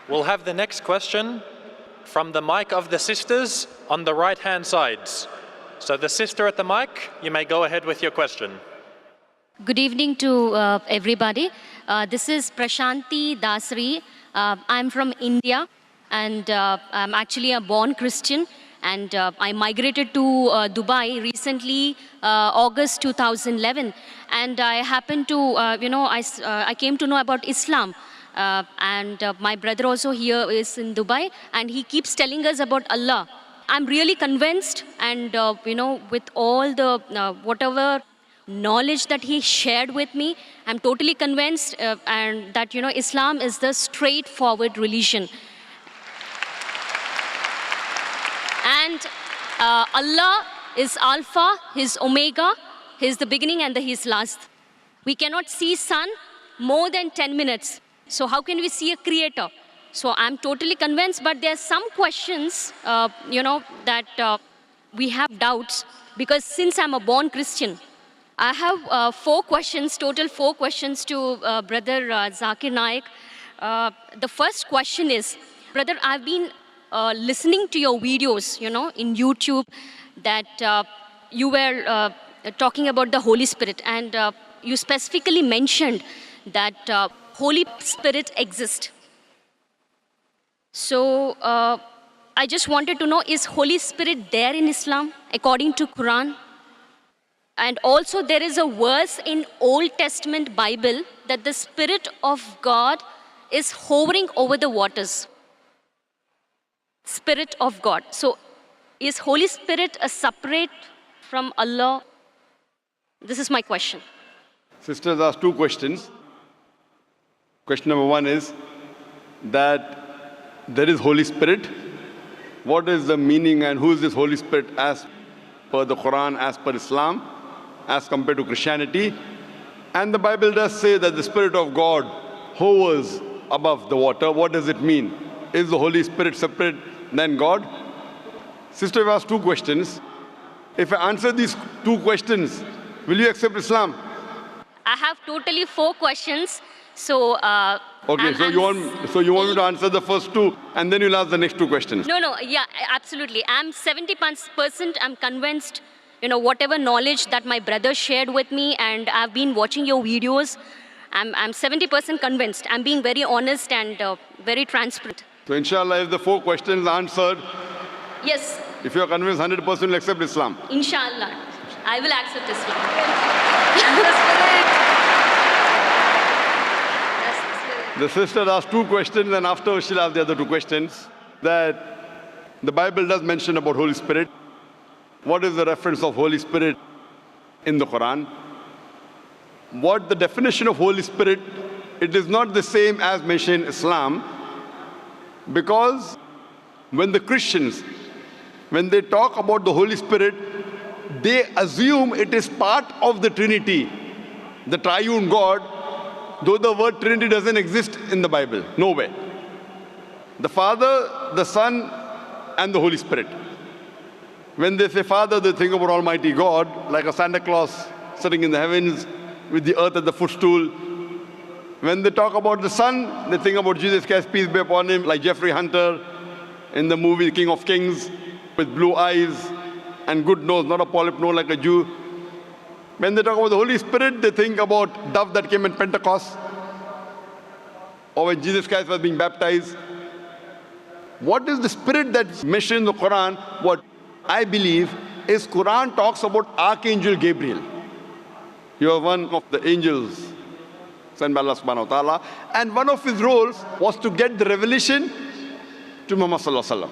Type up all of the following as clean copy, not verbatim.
We'll have the next question from the mic of the sisters on the right-hand sides. So the sister at the mic, you may go ahead with your question. Good evening to everybody. This is Prashanti Dashree. I'm from India, and I'm actually a born Christian, and I migrated to Dubai recently, August 2011, and I happened to, I came to know about Islam. And my brother also here is in Dubai, and he keeps telling us about Allah. I'm really convinced, and with all the whatever knowledge that he shared with me, I'm totally convinced and that Islam is the straightforward religion. And Allah is Alpha, He's Omega, He's the beginning and He's last. We cannot see sun more than 10 minutes. So how can we see a creator? So I'm totally convinced, but there are some questions, that we have doubts, because since I'm a born Christian, I have 4 questions, total 4 questions to Brother Zakir Naik. The first question is, brother, I've been listening to your videos, in YouTube, that you were talking about the Holy Spirit, and you specifically mentioned that Holy Spirit exists. So I just wanted to know, is Holy Spirit there in Islam according to Quran? And also there is a verse in Old Testament Bible that the Spirit of God is hovering over the waters. Spirit of God. So is Holy Spirit a separate from Allah? This is my question. Sisters asked 2 questions. Question number 1 is that there is Holy Spirit. What is the meaning and who is this Holy Spirit as per the Quran, as per Islam, as compared to Christianity? And the Bible does say that the Spirit of God hovers above the water. What does it mean? Is the Holy Spirit separate than God? Sister, you've asked 2 questions. If I answer these 2 questions, will you accept Islam? I have totally 4 questions. So okay, so you want me to answer the first 2 and then you'll ask the next 2 questions? No, yeah, absolutely. I'm 70%, I'm convinced, whatever knowledge that my brother shared with me, and I've been watching your videos, I'm 70% convinced. I'm being very honest and very transparent. So inshallah, if the 4 questions are answered, yes. If you're convinced, 100% will accept Islam. Inshallah, I will accept Islam. The sister asked 2 questions, and after she'll ask the other 2 questions. That the Bible does mention about Holy Spirit. What is the reference of Holy Spirit in the Quran? What the definition of Holy Spirit, it is not the same as mentioned in Islam, because when the Christians, when they talk about the Holy Spirit, they assume it is part of the Trinity, the triune God, though the word Trinity doesn't exist in the Bible, nowhere. The Father, the Son, and the Holy Spirit. When they say Father, they think about Almighty God, like a Santa Claus sitting in the heavens with the earth as the footstool. When they talk about the Son, they think about Jesus Christ, peace be upon him, like Jeffrey Hunter in the movie King of Kings, with blue eyes and good nose, not a polyp nose like a Jew. When they talk about the Holy Spirit, they think about dove that came in Pentecost, or when Jesus Christ was being baptized. What is the Spirit that's mentioned in the Quran? What I believe is Quran talks about Archangel Gabriel. You are one of the angels sent by Allah subhanahu wa ta'ala, and one of his roles was to get the revelation to Muhammad sallallahu alaihi wasallam.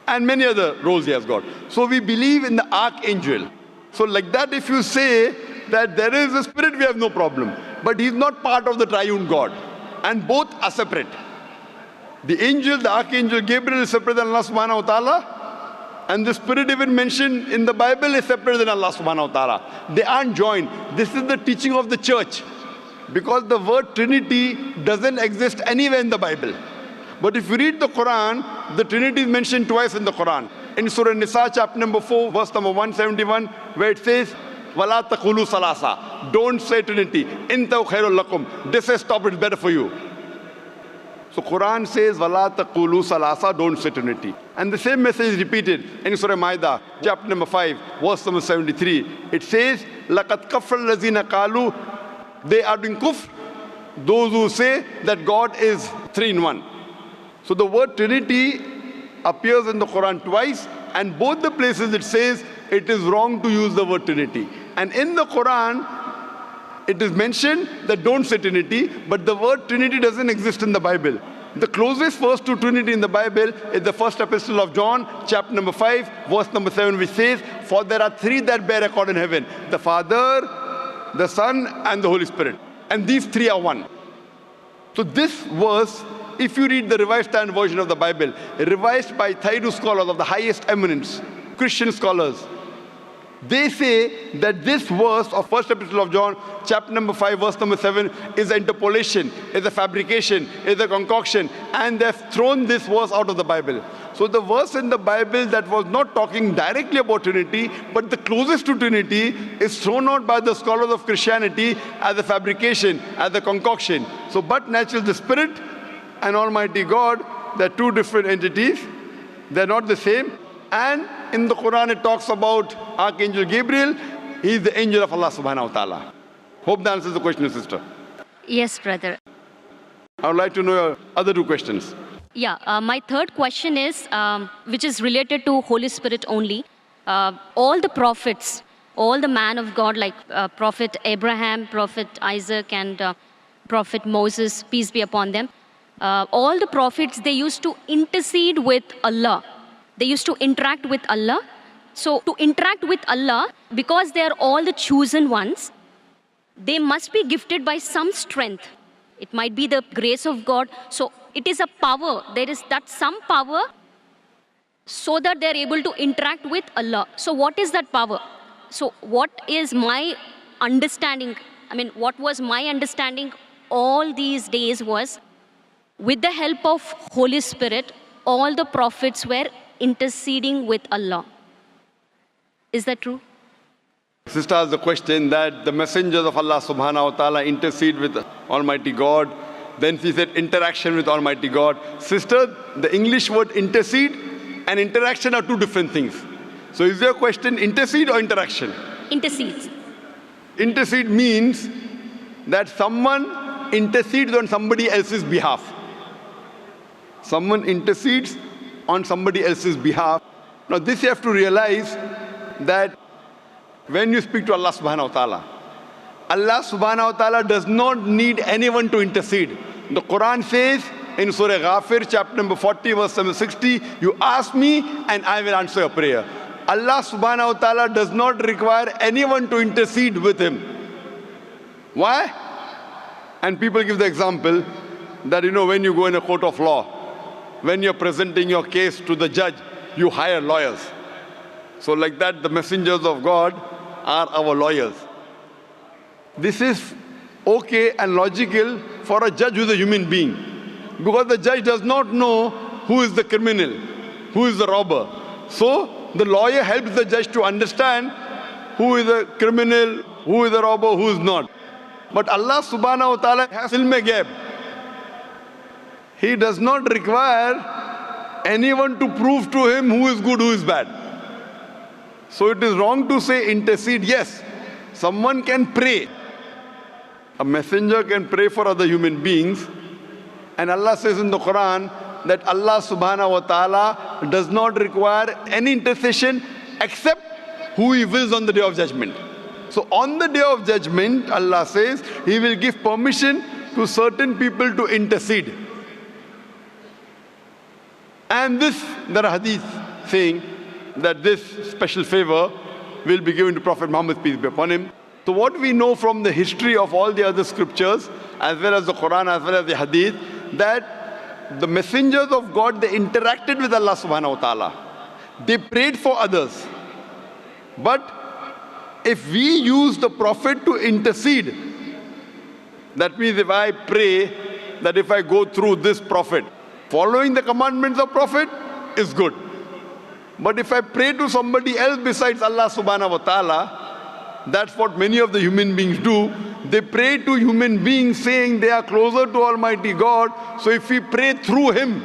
And many other roles he has got. So we believe in the Archangel. So like that, if you say that there is a Spirit, we have no problem. But he's not part of the triune God. And both are separate. The angel, the Archangel Gabriel is separate than Allah subhanahu wa ta'ala. And the Spirit even mentioned in the Bible is separate than Allah subhanahu wa ta'ala. They aren't joined. This is the teaching of the church. Because the word Trinity doesn't exist anywhere in the Bible. But if you read the Quran, the Trinity is mentioned twice in the Quran. In Surah Nisa, chapter number 4, verse number 171, where it says, وَلَا تَقُولُوا ثَلَاثَةً. Don't say Trinity. إِنْ تَوْ خَيْرٌ لَكُمْ. This says stop, it's better for you. So Quran says, "Wala taqulu salasa," don't say Trinity. And the same message is repeated in Surah Maida, chapter number 5, verse number 73. It says, "Laqad kafara allazina qalu," they are doing kufr, those who say that God is three in one. So the word Trinity appears in the Quran twice, and both the places it says it is wrong to use the word Trinity. And in the Quran, it is mentioned that don't say Trinity, but the word Trinity doesn't exist in the Bible. The closest verse to Trinity in the Bible is the first epistle of John, chapter number 5, verse number 7, which says, "For there are three that bear record in heaven, the Father, the Son, and the Holy Spirit. And these three are one." So this verse, if you read the Revised Standard Version of the Bible, revised by Thayru scholars of the highest eminence, Christian scholars, they say that this verse of first epistle of John, chapter number 5, verse number 7, is an interpolation, is a fabrication, is a concoction, and they've thrown this verse out of the Bible. So the verse in the Bible that was not talking directly about Trinity, but the closest to Trinity, is thrown out by the scholars of Christianity as a fabrication, as a concoction. So but naturally the Spirit and Almighty God, they're two different entities. They're not the same. And in the Quran it talks about Archangel Gabriel. He is the angel of Allah subhanahu wa ta'ala. Hope that answers the question, sister. Yes, brother. I would like to know your other two questions. Yeah, my third question is, which is related to Holy Spirit only. All the prophets, all the man of God, like Prophet Abraham, Prophet Isaac, and Prophet Moses, peace be upon them, all the prophets, they used to intercede with Allah. They used to interact with Allah. So to interact with Allah, because they are all the chosen ones, they must be gifted by some strength. It might be the grace of God. So it is a power. There is that some power so that they are able to interact with Allah. So what is that power? So what is my understanding? I mean, what was my understanding all these days was, with the help of Holy Spirit, all the prophets were interceding with Allah. Is that true? Sister asked the question that the messengers of Allah subhanahu wa ta'ala intercede with Almighty God. Then she said interaction with Almighty God. Sister, the English word intercede and interaction are two different things. So is your question intercede or interaction? Intercedes. Intercede means that someone intercedes on somebody else's behalf. Someone intercedes on somebody else's behalf. Now this you have to realize that when you speak to Allah subhanahu wa ta'ala, Allah subhanahu wa ta'ala does not need anyone to intercede. The Quran says in Surah Ghafir, chapter number 40, verse number 60, "You ask me and I will answer your prayer." Allah subhanahu wa ta'ala does not require anyone to intercede with him. Why? And people give the example that, when you go in a court of law, when you're presenting your case to the judge, you hire lawyers. So like that, the messengers of God are our lawyers. This is okay and logical for a judge who is a human being, because the judge does not know who is the criminal, who is the robber. So the lawyer helps the judge to understand who is the criminal, who is the robber, who is not. But Allah subhanahu wa ta'ala has ilm ghaib. He does not require anyone to prove to him who is good, who is bad. So it is wrong to say intercede. Yes, someone can pray. A messenger can pray for other human beings. And Allah says in the Quran that Allah subhanahu wa ta'ala does not require any intercession except who He wills on the day of judgment. So on the day of judgment, Allah says He will give permission to certain people to intercede. And there are hadith saying that this special favor will be given to Prophet Muhammad, peace be upon him. So what we know from the history of all the other scriptures, as well as the Quran, as well as the hadith, that the messengers of God, they interacted with Allah subhanahu wa ta'ala. They prayed for others. But if we use the Prophet to intercede, that means if I pray that if I go through this Prophet, following the commandments of Prophet is good. But if I pray to somebody else besides Allah subhanahu wa ta'ala, that's what many of the human beings do. they pray to human beings saying they are closer to Almighty God. So if we pray through Him,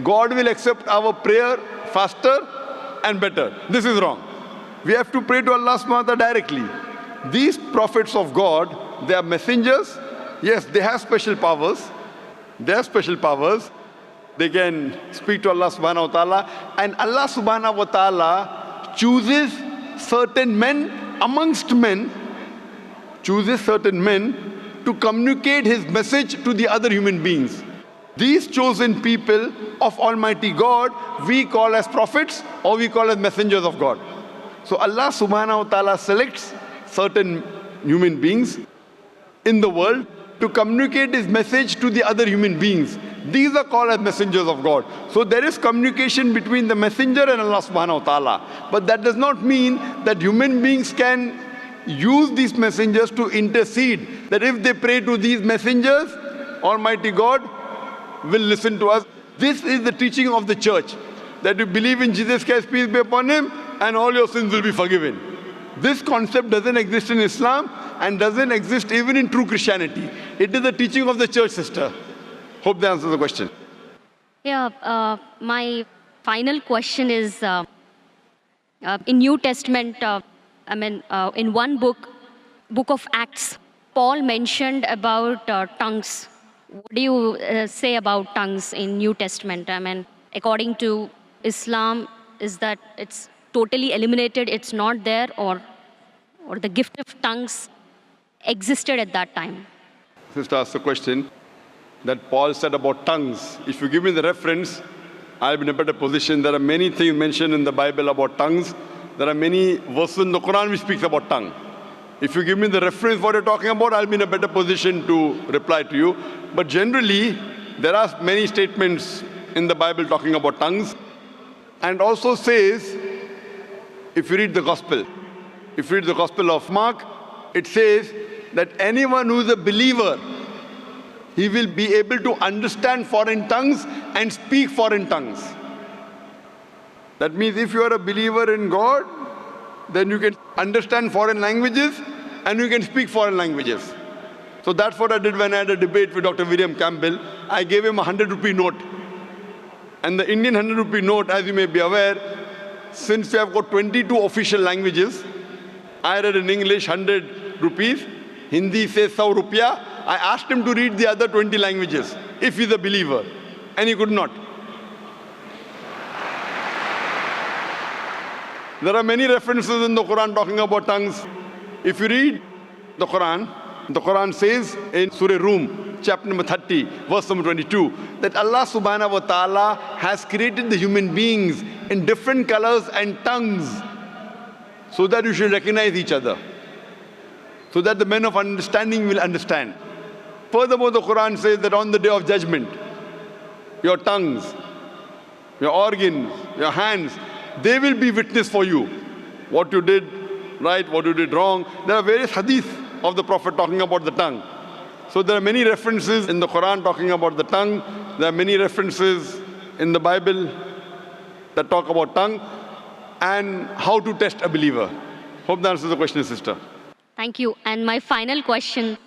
God will accept our prayer faster and better. This is wrong. We have to pray to Allah subhanahu wa ta'ala directly. These prophets of God, they are messengers. Yes, they have special powers. They have special powers. They can speak to Allah subhanahu wa ta'ala. And Allah subhanahu wa ta'ala chooses certain men amongst men, chooses certain men to communicate His message to the other human beings. These chosen people of Almighty God, we call as prophets or we call as messengers of God. So Allah subhanahu wa ta'ala selects certain human beings in the world to communicate His message to the other human beings. These are called as messengers of God. So there is communication between the messenger and Allah subhanahu wa ta'ala. But that does not mean that human beings can use these messengers to intercede. That if they pray to these messengers, Almighty God will listen to us. This is the teaching of the church. That you believe in Jesus Christ, peace be upon Him, and all your sins will be forgiven. This concept doesn't exist in Islam and doesn't exist even in true Christianity. It is the teaching of the church, sister. Hope that answers the question. Yeah, my final question is, in New Testament, in one book of Acts, Paul mentioned about tongues. What do you say about tongues in New Testament? According to Islam, is that it's totally eliminated, it's not there, or the gift of tongues existed at that time? Sister asked the question that Paul said about tongues. If you give me the reference, I'll be in a better position. There are many things mentioned in the Bible about tongues. There are many verses in the Quran which speaks about tongue. If you give me the reference what you're talking about, I'll be in a better position to reply to you. But generally, there are many statements in the Bible talking about tongues. And also says, if you read the Gospel of Mark, it says that anyone who is a believer, he will be able to understand foreign tongues and speak foreign tongues. That means if you are a believer in God, then you can understand foreign languages and you can speak foreign languages. So that's what I did when I had a debate with Dr. William Campbell. I gave him a 100-rupee note. And the Indian 100-rupee note, as you may be aware, since we have got 22 official languages, I read in English 100 rupees, Hindi says 100 rupiah. I asked him to read the other 20 languages, if he's a believer, and he could not. There are many references in the Quran talking about tongues. If you read the Quran says in Surah Rum, chapter number 30, verse number 22, that Allah subhanahu wa ta'ala has created the human beings in different colors and tongues so that you should recognize each other, so that the men of understanding will understand. Furthermore, the Quran says that on the day of judgment, your tongues, your organs, your hands, they will be witness for you. What you did right, what you did wrong. There are various hadith of the Prophet talking about the tongue. So there are many references in the Quran talking about the tongue. There are many references in the Bible that talk about tongue and how to test a believer. Hope that answers the question, sister. Thank you. And my final question.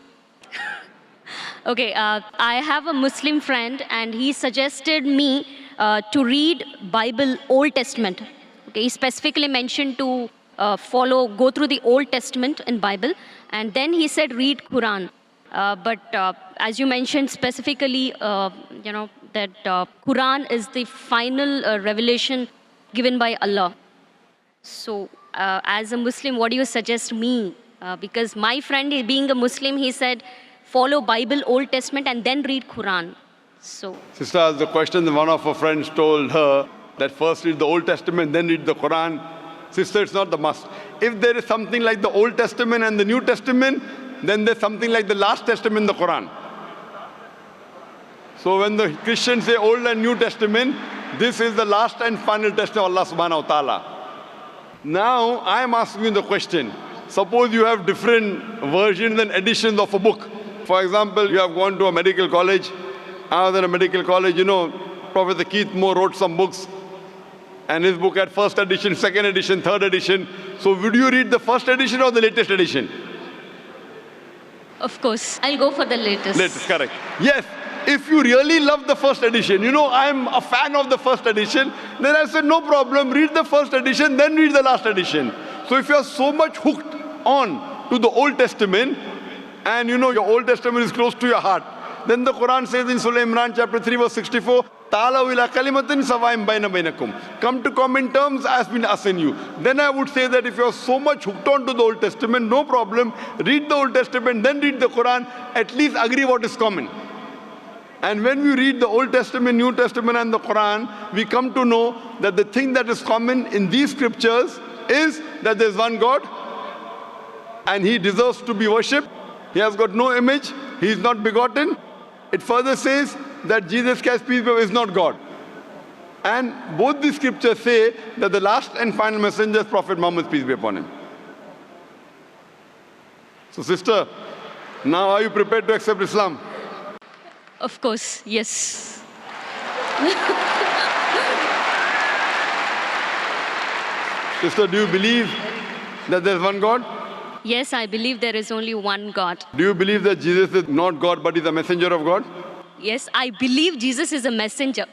Okay, I have a Muslim friend and he suggested me to read Bible Old Testament. Okay, he specifically mentioned to go through the Old Testament in Bible, and then he said read Quran. But as you mentioned specifically, that Quran is the final revelation given by Allah. So as a Muslim, what do you suggest me? Because my friend, being a Muslim, he said, follow Bible, Old Testament, and then read Quran. So, sister, the question that one of her friends told her that first read the Old Testament, then read the Quran. Sister, it's not the must. If there is something like the Old Testament and the New Testament, then there's something like the last testament in the Quran. So when the Christians say Old and New Testament, this is the last and final testament of Allah subhanahu wa ta'ala. Now, I am asking you the question. Suppose you have different versions and editions of a book. For example, you have gone to a medical college. Other than a medical college, Professor Keith Moore wrote some books. And his book had first edition, second edition, third edition. So would you read the first edition or the latest edition? Of course. I'll go for the latest. Latest, correct. Yes. If you really love the first edition, you know, I'm a fan of the first edition, then I said, no problem, read the first edition, then read the last edition. So if you are so much hooked on to the Old Testament, and you know your Old Testament is close to your heart, then the Quran says in Surah Imran chapter 3 verse 64, Ta'alaw ila kalimatin sawaim baina bainakum. Come to common terms as been us and you. Then I would say that if you are so much hooked on to the Old Testament, no problem, read the Old Testament, then read the Quran, at least agree what is common. And when we read the Old Testament, New Testament and the Quran, we come to know that the thing that is common in these scriptures is that there is one God and He deserves to be worshipped. He has got no image, He is not begotten. It further says that Jesus Christ, peace be upon him, is not God. And both the scriptures say that the last and final messenger is Prophet Muhammad, peace be upon him. So sister, now are you prepared to accept Islam? Of course, yes. Sister, do you believe that there is one God? Yes, I believe there is only one God. Do you believe that Jesus is not God but is a messenger of God? Yes, I believe Jesus is a messenger.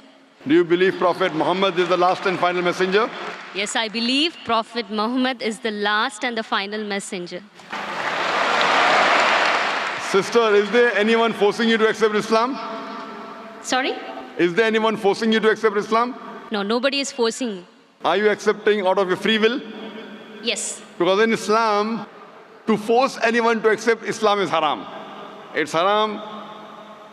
Do you believe Prophet Muhammad is the last and final messenger? Yes, I believe Prophet Muhammad is the last and the final messenger. Sister, is there anyone forcing you to accept Islam? Sorry? Is there anyone forcing you to accept Islam? No, nobody is forcing me. Are you accepting out of your free will? Yes. Because in Islam, to force anyone to accept Islam is haram. It's haram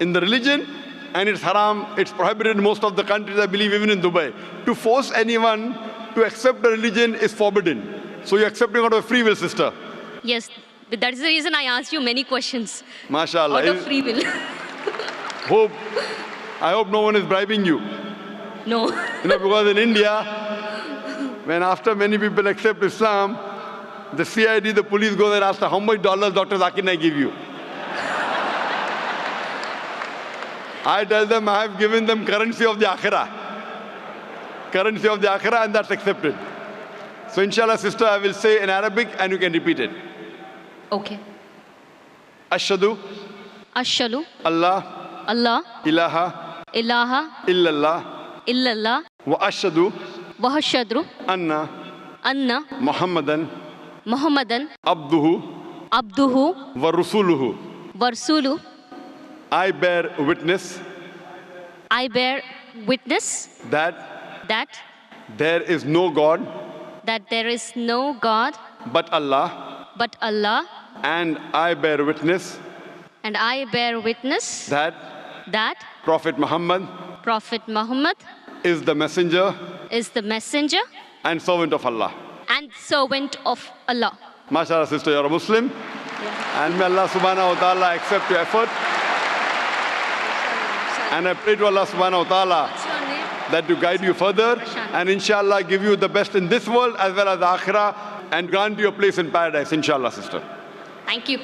in the religion, and it's haram, it's prohibited in most of the countries, I believe even in Dubai. To force anyone to accept a religion is forbidden. So you're accepting out of free will, sister? Yes, but that is the reason I asked you many questions. MashaAllah. Out of free will. I hope no one is bribing you. No. You know, because in India, when after many people accept Islam, the CID, the police go there and ask, how much dollars Dr. Zakir Naik give you? I tell them I have given them currency of the Akhirah. Currency of the Akhirah, and that's accepted. So inshallah, sister, I will say in Arabic and you can repeat it. Okay. Ashhadu Ashhadu Allah Allah ilaha ilaha illallah illallah wa ashhadu wa ashhadu anna anna Muhammadan Muhammadan abduhu abduhu wa rasuluhu. wa rasuluhu. I bear witness I bear witness that that there is no God there is no God but Allah, but Allah, and I bear witness and I bear witness that Prophet Muhammad Prophet Muhammad is the messenger is the messenger and servant of Allah. and servant of Allah. MashaAllah, sister, you're a Muslim. Yeah. And may Allah subhanahu wa ta'ala accept your effort. And I pray to Allah subhanahu wa ta'ala What's your name? that to guide you further Prashanti. and inshallah give you the best in this world as well as the akhirah and grant you a place in paradise, inshallah, sister. Thank you.